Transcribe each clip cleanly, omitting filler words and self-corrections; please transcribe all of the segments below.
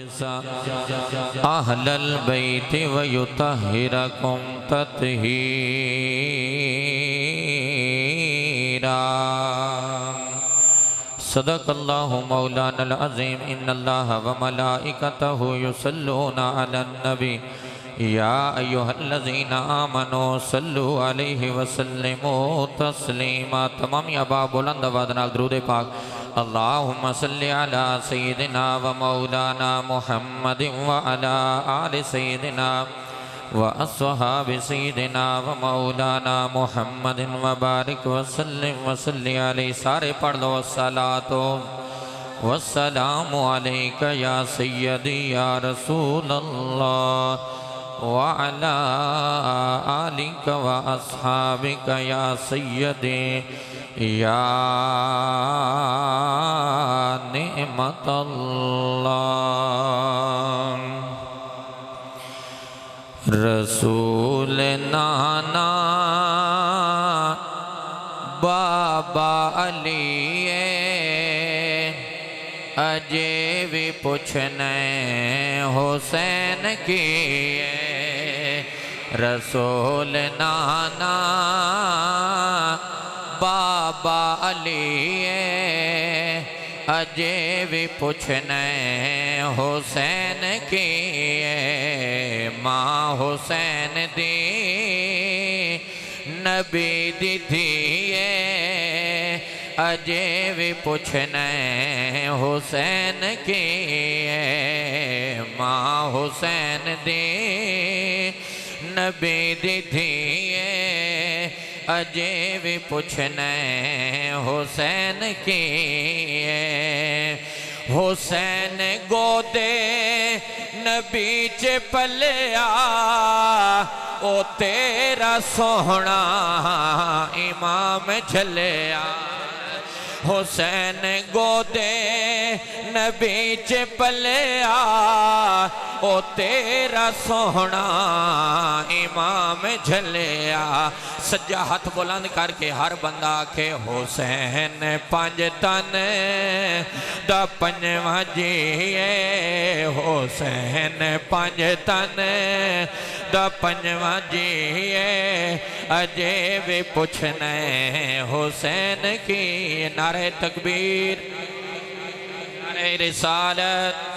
اہل البیت ویطہرکم تطہیرا صدق اللہ مولانا العظیم ان اللہ وملائکتہ یصلون علی النبی یا ایہا الذین آمنوا صلوا علیہ وسلموا تسلیما تمام ابا بلند آواز نال درود پاک اللہم صلی علی سیدنا و مولانا محمد وعلی آل سیدنا و اصحاب سیدنا و مولانا محمد وبارک وسلم وصلی علیہ سارے پڑھ لو الصلاة والسلام علیکہ یا سیدی یا رسول اللہ وعلى آلك وأصحابك يا سيدي يا نعمة الله رسول نانا بابا علی اجے بھی پوچھنے حسین کی رسول نانا بابا علی اجے بھی پوچھنے حسین کی ماں حسین دی نبی دی دھیے اجے بھی پوچھنے حسین کی ماں حسین دی نبی دی دھیے اجے بھی پوچھنے حسین کی حسین گودے نبی چ پلیا او تیرا سوہنا امام جھلیا حسین گودے نبی چ پلیا او تیرا سوہنا امام جھلیا سجا ہاتھ بلند کر کے ہر بندہ آکھے حسین پانچ تن دا پنجواں جیے حسین پانچ تن دا پنجواں جیے اجے بھی پوچھنے حسین کی نعرہ تکبیر نعرہ رسالت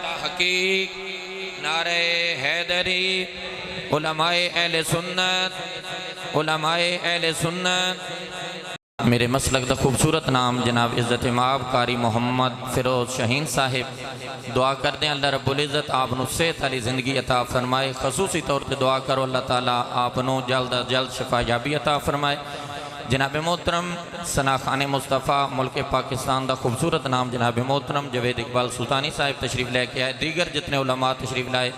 تحقیق نعرہ حیدری علماء اہل سنت علماء اہل سنت میرے مسلک دا خوبصورت نام جناب عزت مآب قاری محمد فیروز شاہین صاحب دعا کر دیں اللہ رب العزت آپ نو صحت علی زندگی عطا فرمائے خصوصی طور پہ دعا کرو اللہ تعالیٰ آپ نو جلد از جلد شفا یابی عطا فرمائے جناب محترم ثنا خان مصطفیٰ ملک پاکستان دا خوبصورت نام جناب محترم جوید اقبال سلطانی صاحب تشریف لے کے آئے دیگر جتنے علماء تشریف لائے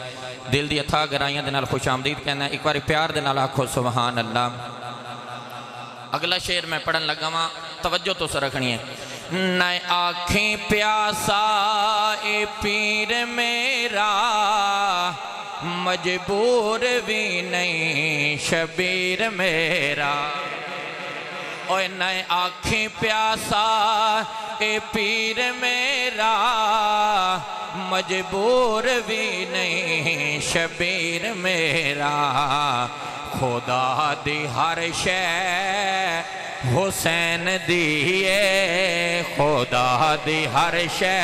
دل دی اتھا گرائیاں دنال خوش آمدید کہنا ہے ایک بار پیار دنال آکھو سبحان اللہ اگلا شعر میں پڑھن لگا ماں توجہ تو سرکھنی ہے نئے آنکھیں پیاسا اے پیر میرا مجبور بھی نہیں شبیر میرا اوہ نئے آنکھیں پیاسا اے پیر میرا مجبور بھی نہیں شبیر میرا خدا دی ہر شے حسین دیئے خدا دی ہر شے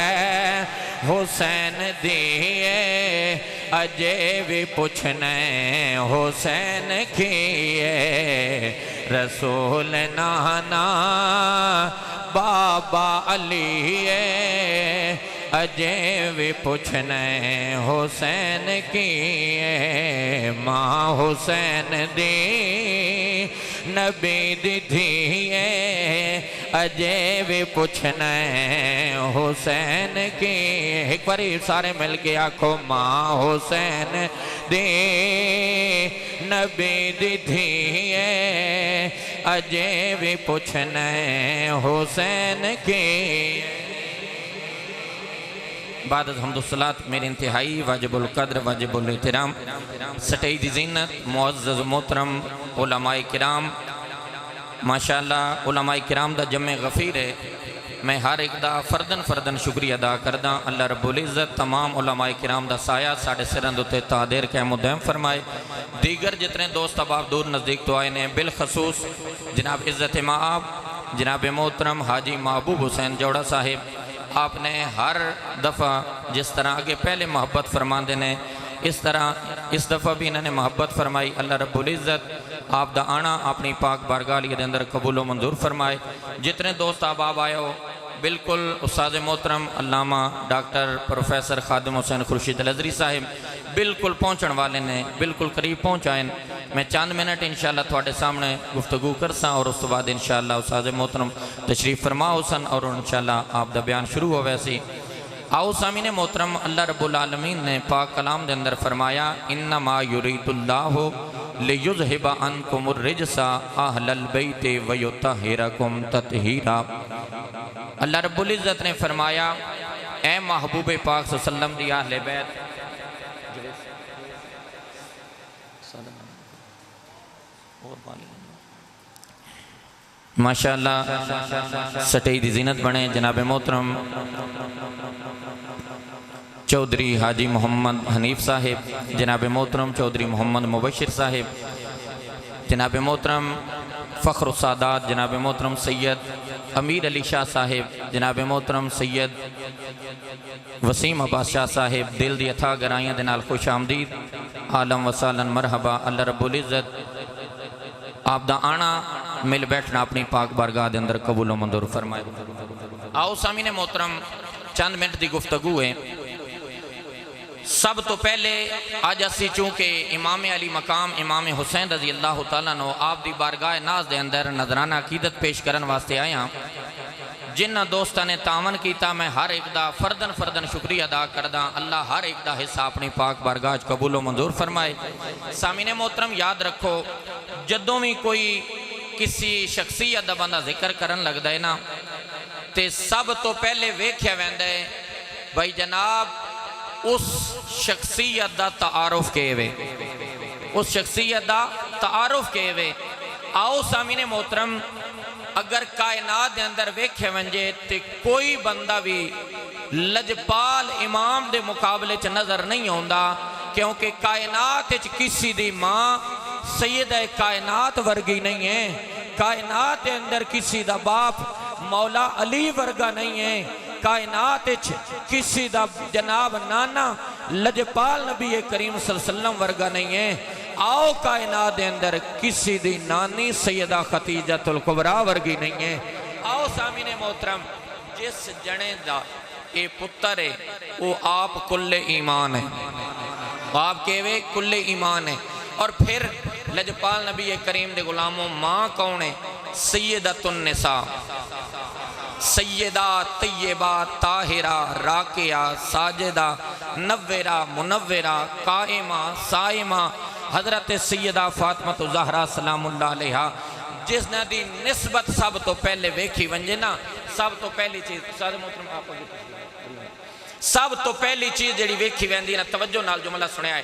حسین دیئے اجے بھی پوچھنے حسین کیے رسول نانا بابا علی اجے بھی پوچھنے حسین کیے ماں حسین دی نبی دی دھیے اجے بھی پوچھنے حسین کیے ایک باری سارے مل کے آکھو ماں حسین دی نبی دی دھیے اجے بھی پوچھنے حسین کیے بعد از حمد الصلاة میرے انتہائی واجب القدر واجب الاحترام سٹید زینت معزز محترم علماء کرام ماشاءاللہ علماء کرام دا جمع غفیر ہے. میں ہر ایک دا فردن فردن شکریہ ادا کردہ. اللہ رب العزت تمام علماء کرام دا سایہ ساڑھے سرند ہوتے تعدیر کے مدہم فرمائے. دیگر جتنے دوست اب آپ دور نزدیک تو آئے نے، بالخصوص جناب عزت مآب جناب محترم حاجی محبوب حسین جوڑا صاحب، آپ نے ہر دفعہ جس طرح آگے پہلے محبت فرما دینے اس طرح اس دفعہ بھی انہوں نے محبت فرمائی. اللہ رب العزت آپ دا آنا اپنی پاک بارگاہ کے اندر قبول و منظور فرمائے. جتنے دوست آپ آئے ہو بالکل استاد محترم علامہ ڈاکٹر پروفیسر خادم حسین خورشید الازری صاحب بالکل پہنچن والے نے، بالکل قریب پہنچائیں. میں چند منٹ انشاءاللہ تھوڑے سامنے گفتگو کرساں اور اس تو بعد انشاءاللہ استاد محترم تشریف فرما حسن اور انشاءاللہ آپ دا بیان شروع ہو. ویسی آؤ سامعین محترم، اللہ رب العالمین نے پاک کلام دے اندر فرمایا انما یرید اللہ لیذہب عنکم الرجس اہل البیت ویطہرکم تطہیرا. اللہ رب العزت نے فرمایا اے محبوب پاک صلی اللہ علیہ وسلم دی اہل بیت، ماشاءاللہ سٹی دی زینت بنے. جناب محترم چودھری حاجی محمد حنیف صاحب، جناب محترم چودھری محمد مبشر صاحب، جناب محترم فخر السادات جناب محترم سید امیر علی شاہ صاحب، جناب محترم سید وسیم عباس شاہ صاحب، دل دی اتھا گرائیاں دے نال خوش آمدید، عالم وسالن مرحبا. اللہ رب العزت آپ دا آنا مل بیٹھنا اپنی پاک بارگاہ دے اندر قبول و منظور فرمائے. آؤ سامعین محترم چند منٹ دی گفتگو ہے. سب تو پہلے آج اسی چونکہ امام علی مقام امام حسین رضی اللہ تعالیٰ نو آپ دی بارگاہ ناز دے اندر نظرانہ عقیدت پیش کرن واسطے آیا. جنہ دوستہ نے تعاون کیتا میں ہر ایک دا فردن فردن شکریہ ادا کردہ. اللہ ہر ایک دا حصہ اپنی پاک بارگاہ قبول و منظور فرمائے. سامعین محترم یاد رکھو جدوں بھی کوئی کسی شخصیت دا بندہ ذکر کرن لگ دے نا تے سب تو پہلے ویکھیا ویندا ہے بھائی جناب اس شخصیت دا تعارف کے وے، اس شخصیت دا تعارف کے وے. آؤ سامعین محترم اگر کائنات دے اندر ویکھے ونجے تے کوئی بندہ بھی لجپال امام دے مقابلے چ نظر نہیں ہوندا، کیونکہ کائنات چ کسی دی ماں سیدہ کائنات ورگی نہیں ہے، کائنات دے اندر کسی دا باپ مولا علی ورگا نہیں ہے، کائنات کسی دا جناب نانا لجپال نبی کریم صلی اللہ علیہ وسلم ورگا نہیں ہے. آؤ کائنات دے اندر کسی دی نانی سیدہ خدیجۃ الکبریٰ ورگی نہیں ہے. آؤ سامعین محترم جس جنے دا اے پتر ہے وہ آپ کل ایمان ہے، آپ کہوے کل ایمان ہے. اور پھر لجپال نبی کریم دے غلاموں ماں کون ہے؟ سیدۃ النساء، سیدہ طیبہ طاہرہ راکعہ ساجدہ نورہ منورہ قائمہ صائمہ حضرت سیدہ فاطمہ الزہرا سلام اللہ علیہ، جس نے دی نسبت سب تو پہلے ویکھی ونجے نا. سب تو پہلی چیز سب تو پہلی چیز جڑی ویکھی ویندی نا، توجہ نال جملہ سنیا ہے،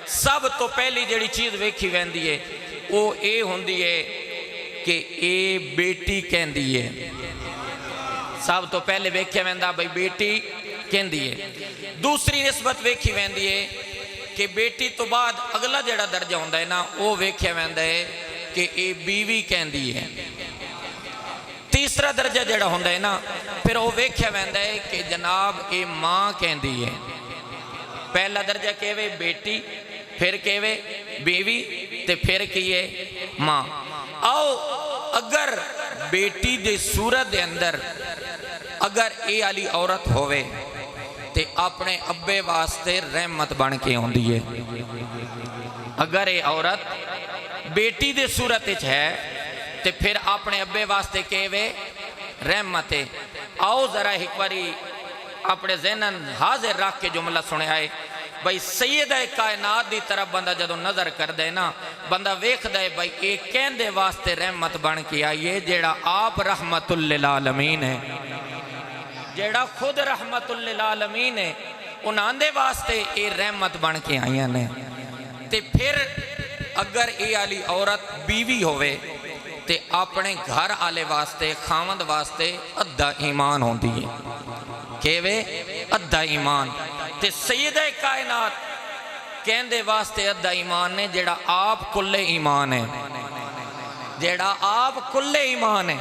سب تو پہلی جڑی چیز ویکھی ویندی ہے وہ اے ہوندی ہے کہ اے بیٹی کہندی ہے. سب تو پہلے ویکھیا ویندا بھئی بیٹی کہندی ہے. دوسری نسبت ویکھی ویندی ہے کہ بیٹی تو بعد اگلا جڑا درجہ ہوندا ہے نا وہ ویکھیا ویندا ہے کہ اے بیوی کہندی ہے. تیسرا درجہ جڑا ہوندا ہے نا پھر وہ ویکھیا ویندا ہے کہ جناب اے ماں کہندی ہے. پہلا درجہ کہوے بیٹی، پھر کہوے بیوی تے پھر کہیے ماں. آؤ اگر بیٹی دے صورت دے اندر اگر اے علی عورت ہوئے تے اپنے ابے واسطے رحمت بن کے ہوندی ہے. اگر اے عورت بیٹی دے صورت ہے تے پھر اپنے ابے واسطے کہوے رحمت ہے. آؤ ذرا ایک باری اپنے ذہنن حاضر رکھ کے جملہ سنے آئے بھائی سیدہ کائنات دی طرف بندہ جدو نظر کر دے نا بندہ ویکھ دے بھائی ایک کہندے واسطے رحمت بن کے آئیے جیڑا آپ رحمت للعالمین ہے، جیڑا خود رحمت للعالمین ہے، انہاں دے واسطے اے رحمت بن کے آئیاں نے. تے پھر اگر اے علی عورت بیوی ہوئے تے اپنے گھر آلے واسطے خاوند واسطے ادھا ایمان ہوندی ہے کہ وے ادھا ایمان تے سید کائنات کہندے واسطے ادھا ایمان نے جیڑا آپ کل ایمان ہے جیڑا آپ کل ایمان ہے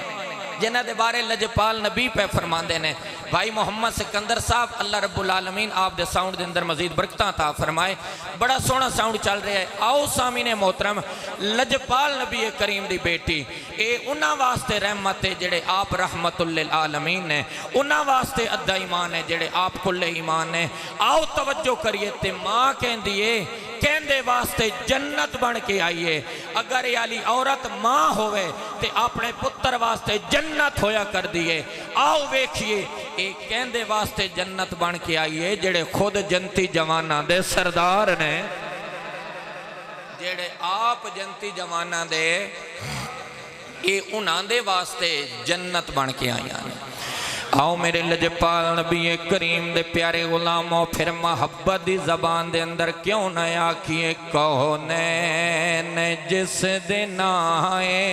جنہ دے بارے لجپال نبی پہ فرماندے نے بھائی محمد سکندر صاحب اللہ رب العالمین آپ دے ساؤنڈ دے اندر مزید برکتاں تا فرمائے بڑا سونا ساؤنڈ چل رہا ہے آؤ سامین محترم لجپال نبی کریم دی بیٹی اے انہاں واسطے رحمت ہے جڑے آپ رحمت للعالمین نے انہاں واسطے ادھا ایمان ہے جڑے آپ کل ایمان نے آؤ توجہ کریے تے ماں کہن دیئے کہندے واسطے جنت بن کے آئیے اگر یہ علی عورت ماں ہوئے تے اپنے پتر واسطے جنت ہویا کر دیئے آؤ ویکھئے ایک کہندے واسطے جنت بن کے آئیے جڑے خود جنتی جوانہ دے سردار نے جڑے آپ جنتی جوانہ دے یہ انہاں دے واسطے جنت بن کے آئیے آؤ میرے لجپال نبی کریم دے پیارے غلاموں پھر محبت دی زبان دے اندر کیوں نہ آکھیے کونین جس دن آئے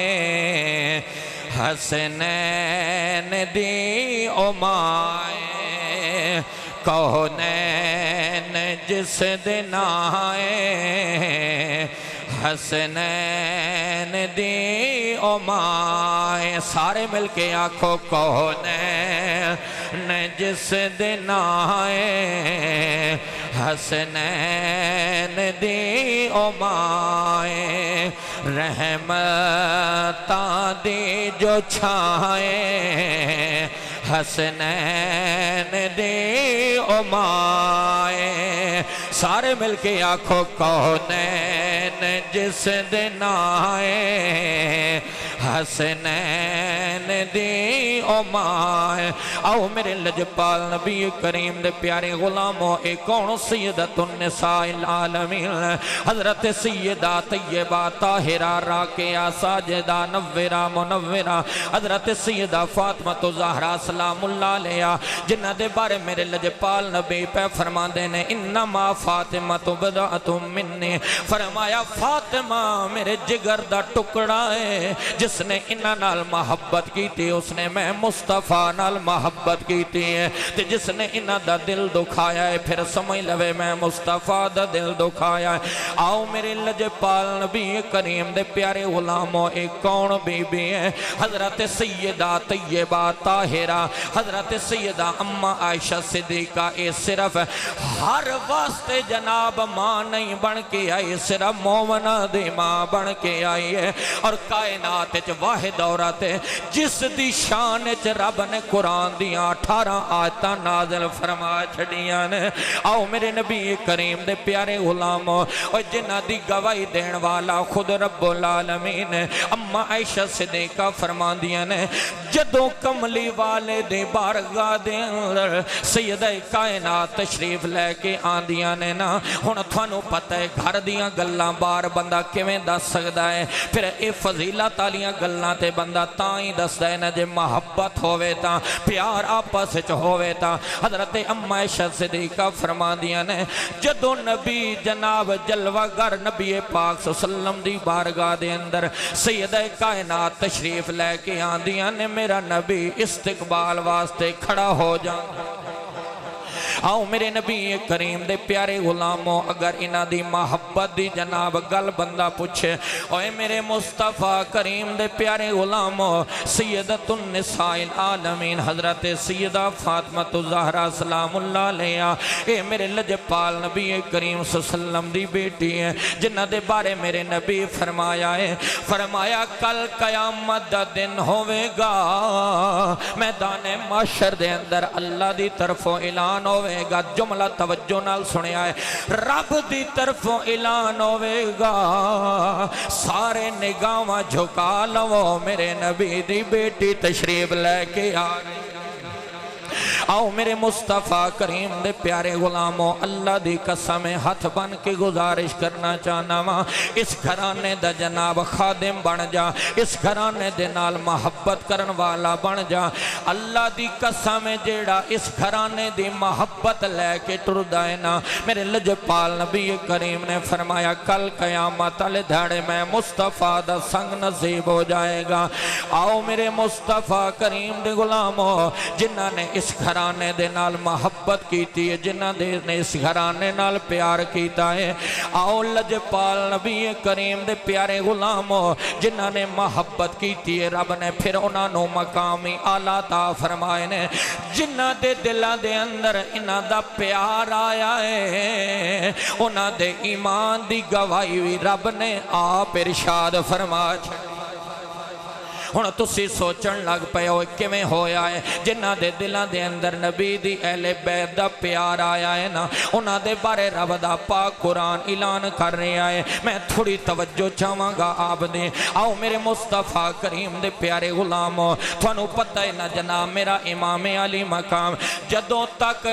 حسنین دی امائے کونین جس دن آئے حسنین دی امائے سارے مل کے آنکھوں کونین جس دن آئے حسنین دی امائے رحمتاں دی جو چھائے حسنین دی امائے سارے مل کے آنکھوں کونین جس دن آئے حسنین دی امائے آؤ میرے لجپال نبی کریم دے پیارے غلاموں ایک کون سیدت النساء العالمین حضرت سیدہ طیبہ طاہرہ راکعہ ساجدہ نورہ منورہ حضرت سیدہ فاطمہ زہرا سلام اللہ علیہ جنہ دے بارے میرے لجپال نبی پہ فرما دینے انما فاطمہ بضعۃ منی فرمایا فاطمہ میرے جگر دا ٹکڑا ہے جس نے انہاں نال محبت کی تھی اس نے میں مصطفیٰ نال محبت کی تھی تے جس نے انہاں دا دل دکھایا ہے پھر سمجھ لوے میں مصطفیٰ دا دل دکھایا ہے آؤ میرے لجپال نبی کریم دے پیارے غلاموں ایک کون بی بی ہے حضرت سیدہ طیبہ طاہرہ حضرت سیدہ اماں عائشہ صدیقہ اے صرف ہر واسطے جناب ماں نہیں بن کے آئی صرف مومنہ دی ماں بن کے آئی ہے اور کائنات واحد عورت ہے جس دی شان رب نے قرآن دیاں 18 آیتاں نازل فرما چھڑیاں نے آؤ میرے نبی کریم دے پیارے غلاموں اور جنہ دی گواہی دین والا خود رب العالمین اماں عائشہ صدیقہ فرما دیاں نے جدوں کملی والے دے بارگاہ دے اندر سیدہ کائنات تشریف لے کے آندیاں نے نا ہن تھانوں پتہ ہے گھر دیاں گلاں بار بندہ کیویں دس سکدا ہے پھر اے فضیلت والیاں گلاں تے بندہ تاں ہی دسدا ہے نا جے محبت ہووے تاں پیار آپس وچ ہووے تاں حضرت اماں عائشہ صدیقہ فرما دیاں نے جدوں نبی جناب جلوہ گر نبی پاک صلی اللہ علیہ وسلم دی بارگاہ دے اندر سیدہ کائنات تشریف لے کے آندیاں نے میرا نبی استقبال واسطے کھڑا ہو جاندہ آؤ میرے نبی کریم دے پیارے غلاموں اگر انہ دی محبت دی جناب گل بندہ پوچھے اوے میرے مصطفیٰ کریم دے پیارے غلاموں سیدت النساء العالمین حضرت سیدہ فاطمہ زہرا سلام اللہ علیہ اے میرے لجپال نبی کریم صلی اللہ علیہ وسلم دی بیٹی ہے جنہ دے بارے میرے نبی فرمایا ہے فرمایا کل قیامت دا دن ہوئے گا میدان معاشر دے اندر اللہ دی طرفوں اعلان ہوئے گا جملہ توجہ نال سنیا ہے رب دی طرفوں اعلان ہوئے گا سارے نگاہاں جھکا لو میرے نبی دی بیٹی تشریف لے کے آ رہی آؤ میرے مصطفیٰ کریم دے پیارے غلاموں، اللہ دی قسم ہاتھ بن کے گزارش کرنا چاہنا وا، اس گھرانے دا جناب خادم بن جا، اس گھرانے دے نال محبت کرن والا بن جا۔ اللہ دی قسم جیڑا اس گھرانے دی محبت لے کے ٹردا ہے نا، میرے لجپال نبی کریم نے فرمایا کل قیامت والے دھاڑے میں مصطفیٰ دا سنگ نصیب ہو جائے گا۔ آؤ میرے مصطفیٰ کریم دے غلاموں، جنہاں نے اس گھرانے دے نال محبت کیتی ہے، جنہاں نے اس گھرانے نال پیار کیتا ہے، آؤ لجپال نبی کریم دے پیارے غلاموں، جنہاں نے محبت کیتی ہے، رب نے پھر انہاں نو مقامی اعلیٰ عطا فرمائے نے۔ جنہاں دے دلاں دے اندر انہاں دا پیار آیا ہے، انہاں دے ایمان دی گواہی ہوئی رب نے آپ ارشاد فرمایا۔ ہن تسی سوچن لگ پئے ہو کیویں ہویا ہے، جنہاں دے دلاں دے اندر نبی دی اہل بیت دا پیار آیا ہے نا، انہاں دے بارے رب دا پاک قرآن اعلان کر رہا ہے۔ میں تھوڑی توجہ چاہواں گا آپ دے۔ آؤ میرے مصطفیٰ کریم دے پیارے غلاموں، تھانوں پتہ ہے نا جناب میرا امام علی مقام جدوں تک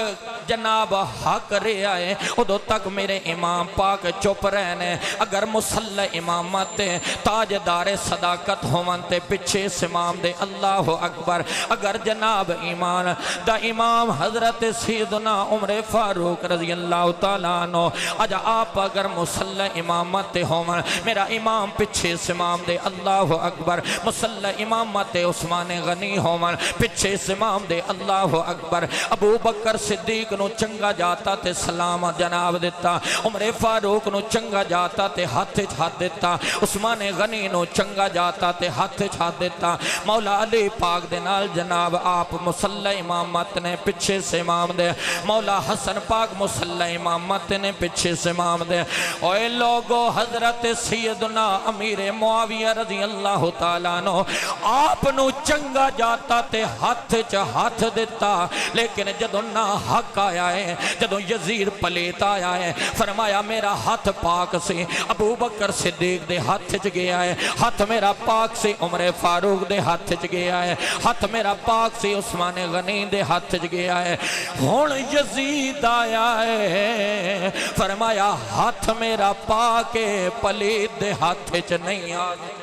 جناب حق رہا ہے ادوں تک میرے امام پاک چپ رہنے، اگر مصلی امامت تاجدار صداقت ہوون تے پچھے امام دے اللہ اکبر، اگر جناب ایمان دا امام حضرت سیدنا عمر فاروق رضی اللہ تعالیٰ عنہ اج آپ اگر مصلی امامت ہوون، میرا امام پچھے امام دے اللہ اکبر، مصلی امامت عثمان غنی ہوون پچھے امام دے اللہ اکبر، ابو بکر صدیق نو چنگا جاتا تے سلام جناب دیتا، عمر فاروق نو چنگا جاتا تے ہاتھ چھات دیتا، عثمان غنی نو چنگا جاتا تے ہاتھ چھات دیتا، مولا علی پاک دے نال جناب آپ مصلی امامت نے پچھے سے امام دے، مولا حسن پاک مصلی امامت نے پچھے سے امام دے۔ اوے لوگو حضرت سیدنا امیر معاویہ رضی اللہ تعالیٰ عنہ آپ نو چنگا جاتا تے ہاتھ دیتا، لیکن جدو نہ حق آیا ہے، جدو یزید پلیت آیا ہے، فرمایا میرا ہاتھ پاک سے ابو بکر صدیق دے ہاتھ چ گیا ہے، ہاتھ میرا پاک سے عمر فاروق دے ہاتھ چ گیا ہے، ہاتھ میرا پاک سے عثمان غنی دے ہاتھ چ گیا ہے۔ ہن یزید آیا ہے، فرمایا ہاتھ میرا پاک پلیت دے ہاتھ چ نہیں آیا۔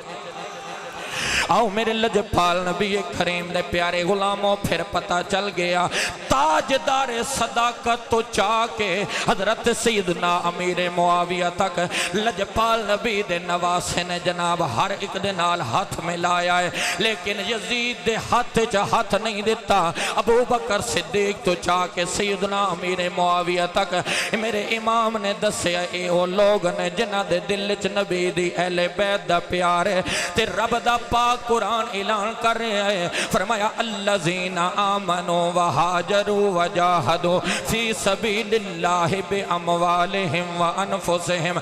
آؤ میرے لجپال نبی کریم دے پیارے غلاموں، پھر پتہ چل گیا تاجدار صداقت تو چاہ کے حضرت سیدنا امیر معاویہ تک لجپال نبی دے نواسے نے جناب ہر ایک دے نال ہاتھ میں لایا ہے، لیکن یزید دے ہاتھ نہیں دیتا۔ ابو بکر صدیق تو چاہ کے سیدنا امیر معاویہ تک میرے امام نے دسیا اے وہ لوگ نے جنہ دے دل چ نبی دی اہل بیت دا پیار ہے تے رب دا پاک قرآن اعلان کر رہے ہیں، فرمایا الذین آمنوا وہاجروا وجاہدوا فی سبیل اللہ باموالہم وانفسہم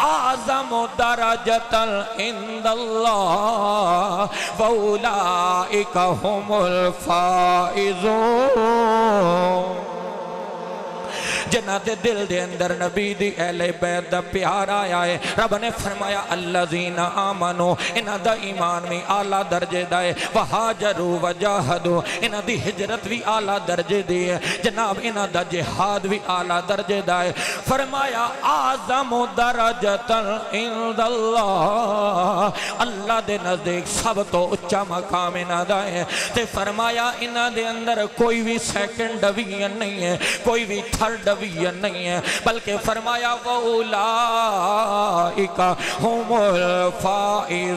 اعظم درجۃ عند اللہ واولئک هم الفائزون۔ جنہ دے دل دے اندر نبی دی اہل بیت دا پیار آیا ہے، رب نے فرمایا الذین آمنوا، انہ دا ایمان بھی اعلیٰ درجے دا ہے، وہاجروا وجاہدوا، انہ دی ہجرت بھی اعلیٰ درجے دی ہے، جناب انہ دا جہاد بھی اعلیٰ درجے دا ہے، فرمایا اعظم درجۃ عند اللہ، اللہ دے نزدیک سب تو اچھا مقام انہ دا ہے، تے فرمایا انہ دے اندر کوئی بھی سیکنڈ ڈویژن نہیں ہے، کوئی بھی تھرڈ ڈویژن نہیں ہے، بلکہ فرمایا وَأُولَئِكَ هُمُ الْفَائِزُونَ،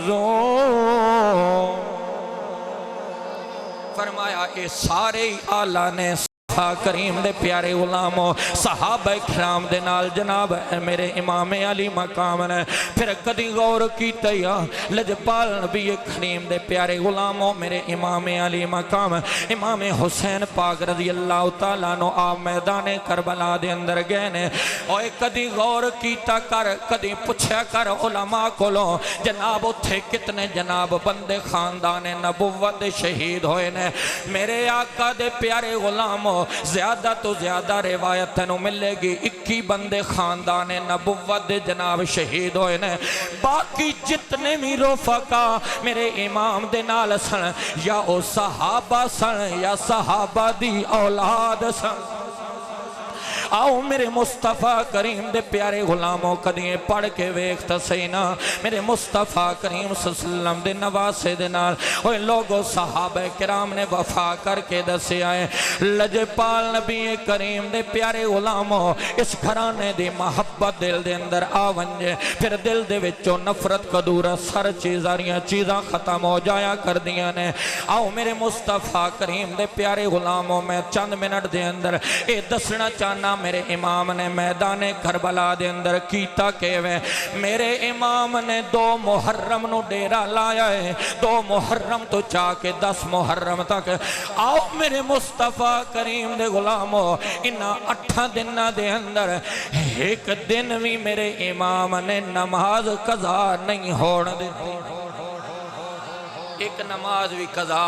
فرمایا اے سارے آلہ نے کریم دے پیارے غلاموں صحابہ کرام دے نال جناب میرے امام علی مقام نے پھر کدی غور کیتا یا لجپال نبی کریم دے پیارے غلاموں میرے امام علی مقام امام حسین پاک رضی اللہ تعالیٰ عنہ آپ میدان کربلا دے اندر گئے نے، اور کدی غور کیتا کر کدی پوچھا کر علماء کولوں جناب اتھے کتنے جناب بندے خاندان نبوت شہید ہوئے نے، میرے آقا دے پیارے غلاموں زیادہ تو زیادہ روایت تینوں ملے گی 21 بندے خاندان نبوت دے جناب شہید ہوئے نے، باقی جتنے بھی رفقا میرے امام دے نال سن یا او صحابہ سن یا صحابہ دی اولاد سن۔ آؤ میرے مصطفیٰ کریم دے پیارے غلاموں کدیے پڑھ کے ویکھتا سینا میرے مصطفیٰ کریم صلی اللہ علیہ وسلم دے نواسے دے نال اوہ لوگوں صحابہ کرام نے وفا کر کے دسے آئے لجپال نبی کریم دے پیارے غلاموں اس گھرانے دی محبت دل دے اندر آونجے پھر دل دے وچوں نفرت کدورا سر چیزاں ختم ہو جایا کر دیا نے۔ آؤ میرے مصطفیٰ کریم دے پیارے غلاموں میں چند منٹ دے اندر اے دسنا چاہنا میرے امام نے میدان کربلا دے اندر کیتا کیوے میرے امام نے 2 محرم نو ڈیرا لایا ہے 2 محرم تو چاہ کے 10 محرم تک۔ آؤ میرے مصطفیٰ کریم دے غلاموں انہا 8 دنہ دے اندر ایک دن بھی میرے امام نے نماز قضا نہیں ہوڑ دیتی، ایک نماز بھی قضا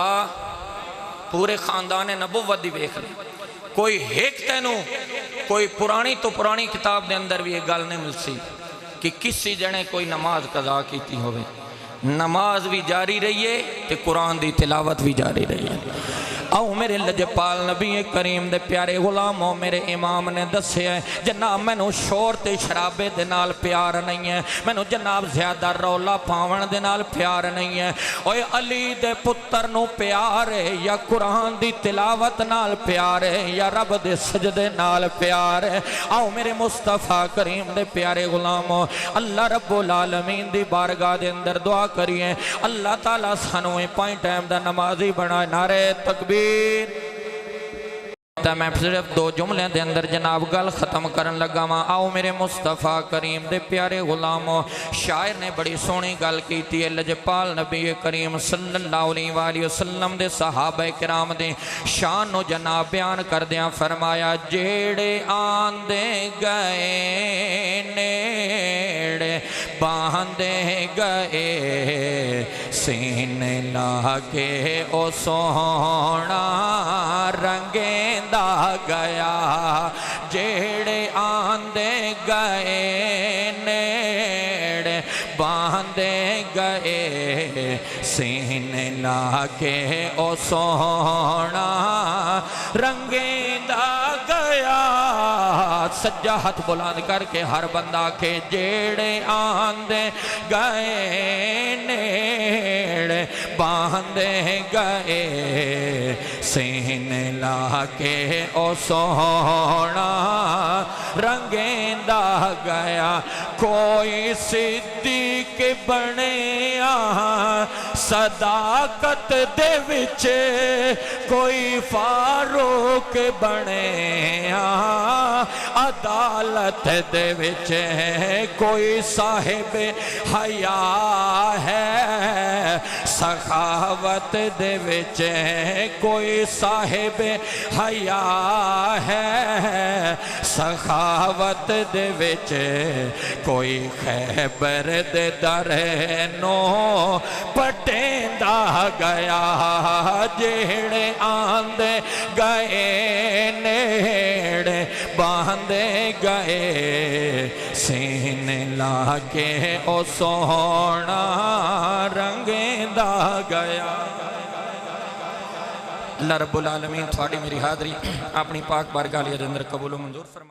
پورے خاندان نبوت دی بیخ لی کوئی ایک تینوں کوئی پرانی تو پرانی کتاب دے اندر بھی ایک گل نہیں مل سی کہ کسی جنے کوئی نماز قضا کیتی ہوئے، نماز بھی جاری رہیے تے قرآن دی تلاوت بھی جاری رہیے۔ آؤ میرے لجپال نبی کریم دے پیارے غلاموں میرے امام نے دسے ہیں جناب میں نو شور تے شرابے دے نال پیار نہیں ہے، میں نو جناب زیادہ رولا پاون دے نال پیار نہیں ہے، اوے علی دے پتر نو پیار ہے یا قرآن دی تلاوت نال پیار ہے یا رب دے سجدے نال پیار ہے۔ آؤ میرے مصطفیٰ کریم دے پیارے غلاموں اللہ رب العالمین دی بارگاہ دے اندر دعا کریے اللہ تعالیٰ سانویں پائیں ٹائم دا نمازی بنائے۔ نعرہ تکبیر۔ میں صرف 2 جملے دے اندر جناب گل ختم کرن لگا ماں۔ آؤ میرے مصطفیٰ کریم دے پیارے غلاموں شاعر نے بڑی سونی گل کیتی ہے لجپال نبی کریم صلی اللہ علیہ وآلہ وسلم دے صحابہ کرام دے شان نو جناب بیان کر دیاں فرمایا جیڑے آندے گئے نیڑے باندے گئے سینے لاگے او سونا رنگیں دا گیا جیڑے آندے گئے نیڑے باندے گئے سینے لاگے او سونا رنگیں دا گیا۔ سجا ہاتھ بلند کر کے ہر بندہ کے جیڑے آندے گئے نیڑے باندے گئے سینے لاگے او سونا رنگیں دا گیا۔ کوئی صدیق بنیا صداقت دے وچ کوئی فاروق بنیا عدالت دے وچ کوئی صاحب حیا ہے سخاوت دے وچ کوئی صاحب حیا ہے سخاوت دے وچ کوئی خیبر دے در نو پٹیندا گیا جیڑے آندے گئے نیڑے باندے گئے سینے لاگے او سونا رنگیندا گیا۔ اللہ رب العالمین تھوڑی میری حاضری اپنی پاک بارگاہ دے اندر قبول و منظور فرمائے۔